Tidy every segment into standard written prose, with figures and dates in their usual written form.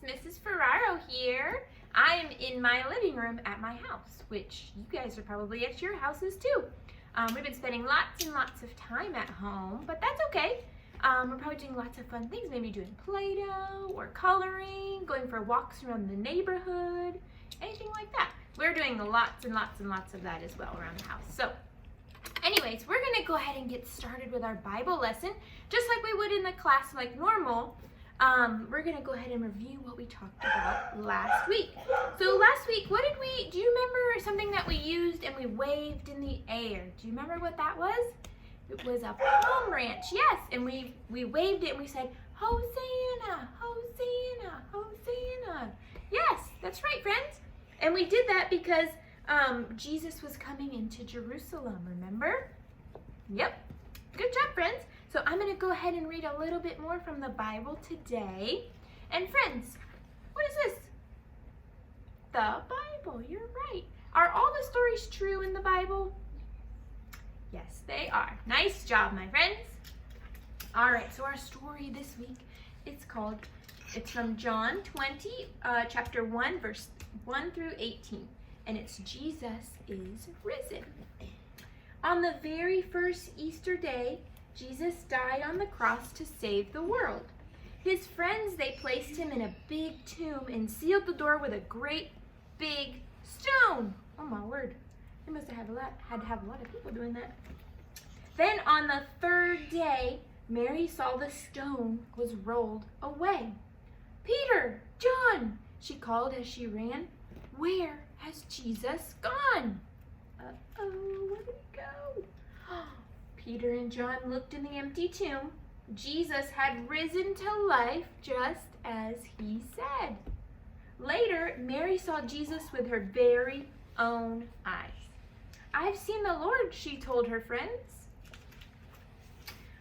Mrs. Ferraro here. I am in my living room at my house, which you guys are probably at your houses too. We've been spending lots and lots of time at home, but that's okay. We're probably doing lots of fun things, maybe doing Play-Doh or coloring, going for walks around the neighborhood, anything like that. We're doing lots and lots and lots of that as well around the house. So anyways, we're gonna go ahead and get started with our Bible lesson, just like we would in the class like normal. We're gonna go ahead and review what we talked about last week. So last week, do you remember something that we used and we waved in the air? Do you remember what that was? It was a palm branch, yes, and we waved it and we said, Hosanna, Hosanna, Hosanna. Yes, that's right, friends. And we did that because Jesus was coming into Jerusalem, remember? Yep, good job, friends. So I'm gonna go ahead and read a little bit more from the Bible today. And friends, what is this? The Bible, you're right. Are all the stories true in the Bible? Yes, they are. Nice job, my friends. All right, so our story this week, it's from John 20, chapter 1, verse 1 through 18. And it's Jesus is risen. On the very first Easter day, Jesus died on the cross to save the world. His friends, they placed him in a big tomb and sealed the door with a great big stone. Oh my word. They must have had to have a lot of people doing that. Then on the third day, Mary saw the stone was rolled away. Peter, John, she called as she ran. Where has Jesus gone? Uh-oh, where did he go? Peter and John looked in the empty tomb. Jesus had risen to life just as he said. Later, Mary saw Jesus with her very own eyes. I've seen the Lord, she told her friends.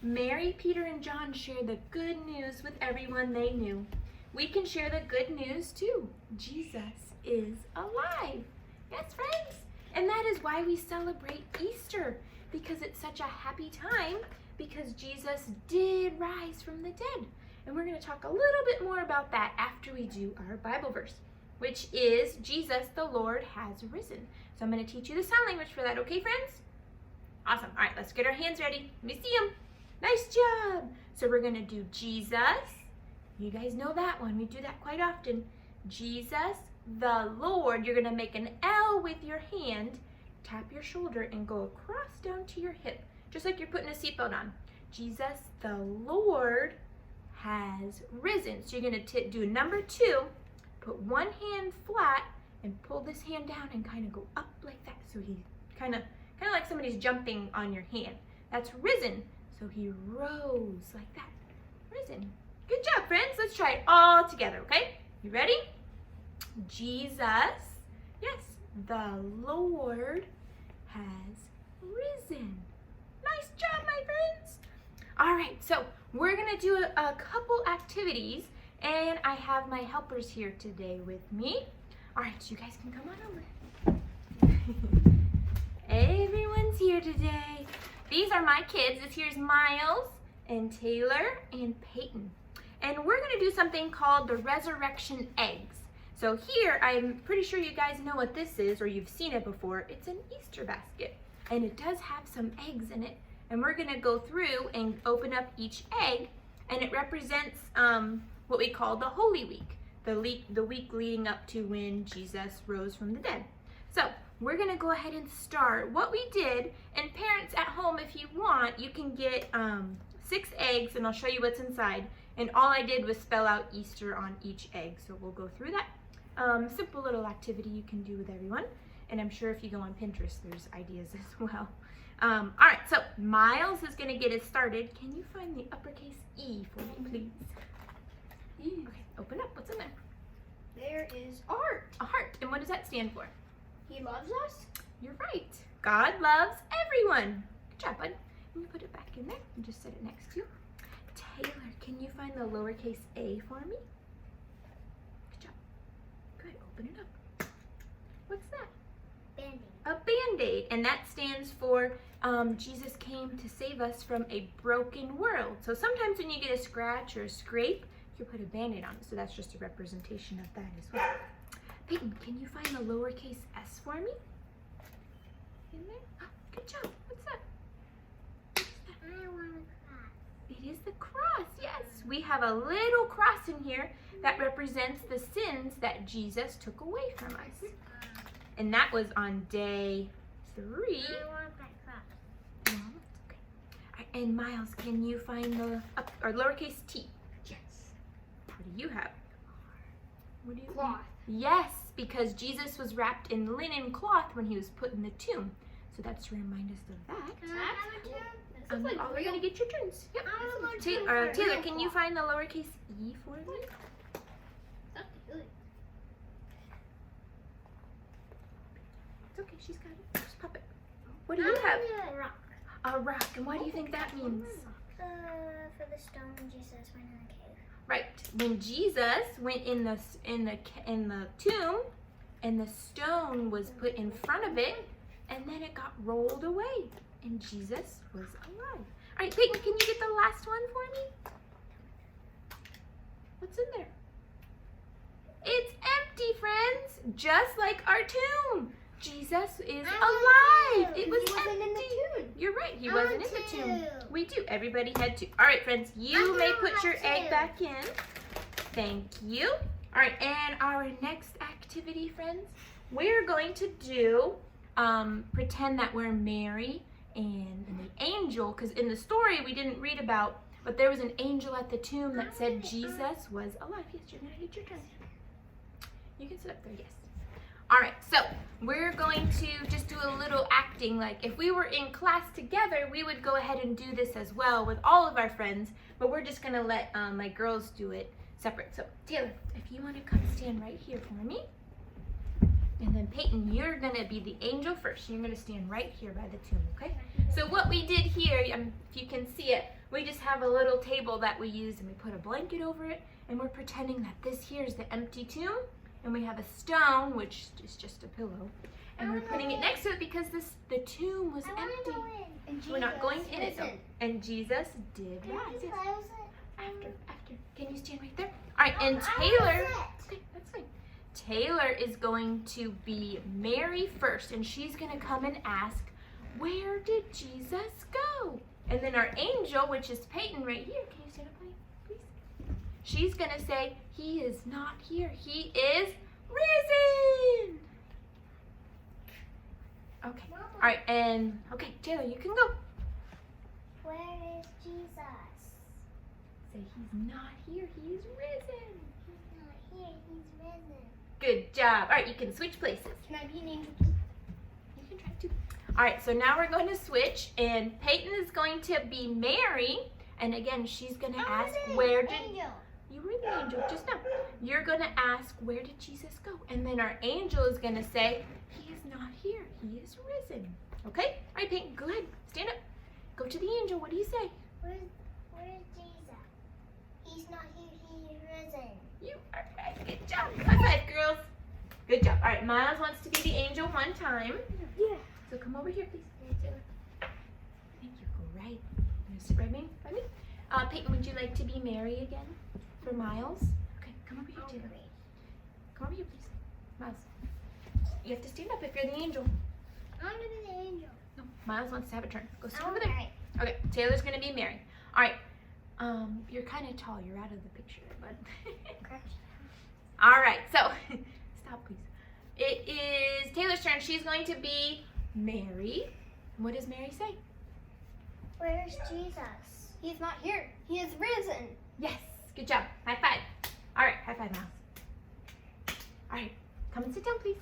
Mary, Peter, and John shared the good news with everyone they knew. We can share the good news too. Jesus is alive. Yes, friends. And that is why we celebrate Easter, because it's such a happy time, because Jesus did rise from the dead. And we're going to talk a little bit more about that after we do our Bible verse, which is Jesus, the Lord, has risen. So I'm going to teach you the sign language for that, okay, friends? Awesome. All right, let's get our hands ready. Let me see them. Nice job. So we're going to do Jesus. You guys know that one. We do that quite often. Jesus, the Lord. You're going to make an L with your hand, tap your shoulder, and go across down to your hip, just like you're putting a seatbelt on. Jesus, the Lord, has risen. So you're going to do number 2, put one hand flat, and pull this hand down and kind of go up like that. So he kind of like somebody's jumping on your hand. That's risen. So he rose like that. Risen. Good job, friends. Let's try it all together, okay? You ready? Jesus, yes, the Lord has risen. Nice job, my friends. All right, so we're gonna do a couple activities, and I have my helpers here today with me. All right, so you guys can come on over. Everyone's here today. These are my kids. Here's Miles and Taylor and Peyton. And we're gonna do something called the resurrection eggs. So here, I'm pretty sure you guys know what this is, or you've seen it before. It's an Easter basket, and it does have some eggs in it. And we're gonna go through and open up each egg, and it represents what we call the Holy Week, the week leading up to when Jesus rose from the dead. So we're gonna go ahead and start. What we did, and parents at home, if you want, you can get 6 eggs, and I'll show you what's inside. And all I did was spell out Easter on each egg, so we'll go through that. Simple little activity you can do with everyone. And I'm sure if you go on Pinterest, there's ideas as well. All right, so Miles is gonna get us started. Can you find the uppercase E for me, please? E. Okay, open up, what's in there? There is art. A heart, and what does that stand for? He loves us. You're right. God loves everyone. Good job, bud. Let me put it back in there and just set it next to you. Taylor, can you find the lowercase a for me? Good job. Good, open it up. What's that? Band-Aid. A Band-Aid, and that stands for Jesus came to save us from a broken world. So sometimes when you get a scratch or a scrape, You put a Band-Aid on it, so that's just a representation of that as well. Peyton, can you find the lowercase s for me? In there? Oh, good job. What's that? I want a cross. It is the cross, yes. We have a little cross in here that represents the sins that Jesus took away from us. And that was on day 3. I want that cross. No, it's okay. All right, and Miles, can you find the or lowercase t? Yes. What do you have? What do you Cloth. Yes, because Jesus was wrapped in linen cloth when he was put in the tomb. So that's to remind us of that. Can I have a turn? We're gonna get your turns. Yep. I want to Taylor, can you find the lowercase e for me? That's good. It's okay, she's got it. Just pop it. What do you have? A rock. A rock. And what do you think that means? For the stone when Jesus went in the cave. Right. When Jesus went in the tomb, and the stone was put in front of it, and then it got rolled away, and Jesus was alive. All right, Peyton, can you get the last one for me? What's in there? It's empty, friends, just like our tomb. Jesus is alive. It was wasn't in the empty. tomb. You're right. He I wasn't want in the tomb. two. We do. Everybody had 2. All right, friends. You I may don't put your have egg 2. back in. Thank you. All right, and our next activity, friends, we're going to do pretend that we're Mary and the angel, because in the story we didn't read about, but there was an angel at the tomb that said Jesus was alive. Yes, you're gonna get your turn. You can sit up there. Yes. All right, so we're going to just do a little acting. Like if we were in class together, we would go ahead and do this as well with all of our friends, but we're just gonna let my girls do it separate. So Taylor, if you want to come stand right here for me. And then Peyton, you're gonna be the angel first. You're gonna stand right here by the tomb, okay? So what we did here, if you can see it, we just have a little table that we use and we put a blanket over it, and we're pretending that this here is the empty tomb, and we have a stone, which is just a pillow, and we're putting it next to it because the tomb was empty. We're not going in it though. And Jesus did rise. Yes. After. Can you stand right there? All right, and Taylor. Okay, that's fine. Taylor is going to be Mary first, and she's going to come and ask, where did Jesus go? And then our angel, which is Peyton right here, can you stand up, please? She's going to say, he is not here. He is risen. Okay. All right, and okay, Taylor, you can go. Where is Jesus? Say, he's not here. He is risen. He's not here. He's risen. Good job. All right, you can switch places. Can I be an angel? You can try to. All right, so now we're going to switch, and Peyton is going to be Mary, and again, she's going to ask, where did Angel. you were the angel just now? You're going to ask, where did Jesus go? And then our angel is going to say, he is not here. He is risen. Okay? All right, Peyton, go ahead. Stand up. Go to the angel. What do you say? Where's Jesus? He's not here. He is risen. You are right. Good job. High five, girls. Good job. All right, Miles wants to be the angel one time. Yeah. So come over here, please. Taylor. Thank you. Go right. You gonna sit right by me? Peyton, would you like to be Mary again for Miles? Okay, come over here, Taylor. Come over here, please. Miles. You have to stand up if you're the angel. I'm gonna be the angel. No, Miles wants to have a turn. Go stand I'm over there. Mary. Okay, Taylor's gonna be Mary. All right. You're kind of tall. You're out of the picture, but. All right. So, stop, please. It is Taylor's turn. She's going to be Mary. What does Mary say? Where's Jesus? He's not here. He is risen. Yes. Good job. High five. All right. High five, Miles. All right. Come and sit down, please.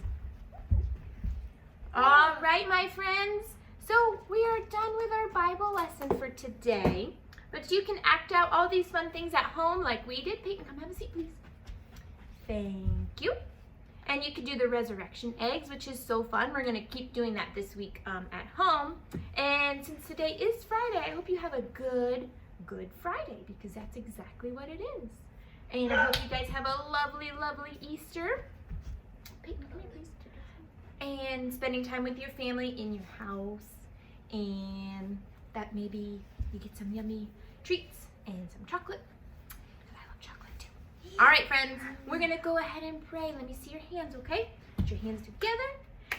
All right, my friends. So we are done with our Bible lesson for today. But you can act out all these fun things at home like we did. Peyton, come have a seat, please. Thank you. And you can do the resurrection eggs, which is so fun. We're going to keep doing that this week at home. And since today is Friday, I hope you have a good Friday, because that's exactly what it is. And I hope you guys have a lovely, lovely Easter. Peyton, come here, please. And spending time with your family in your house. And that maybe you get some yummy treats and some chocolate. Because I love chocolate too. All right, friends, we're going to go ahead and pray. Let me see your hands, okay? Put your hands together,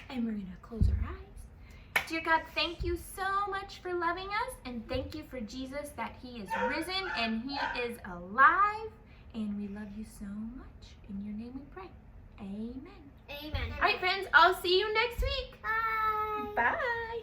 and we're going to close our eyes. Dear God, thank you so much for loving us, and thank you for Jesus, that he is risen and he is alive, and we love you so much. In your name we pray. Amen. Amen. All right, friends, I'll see you next week. Bye. Bye.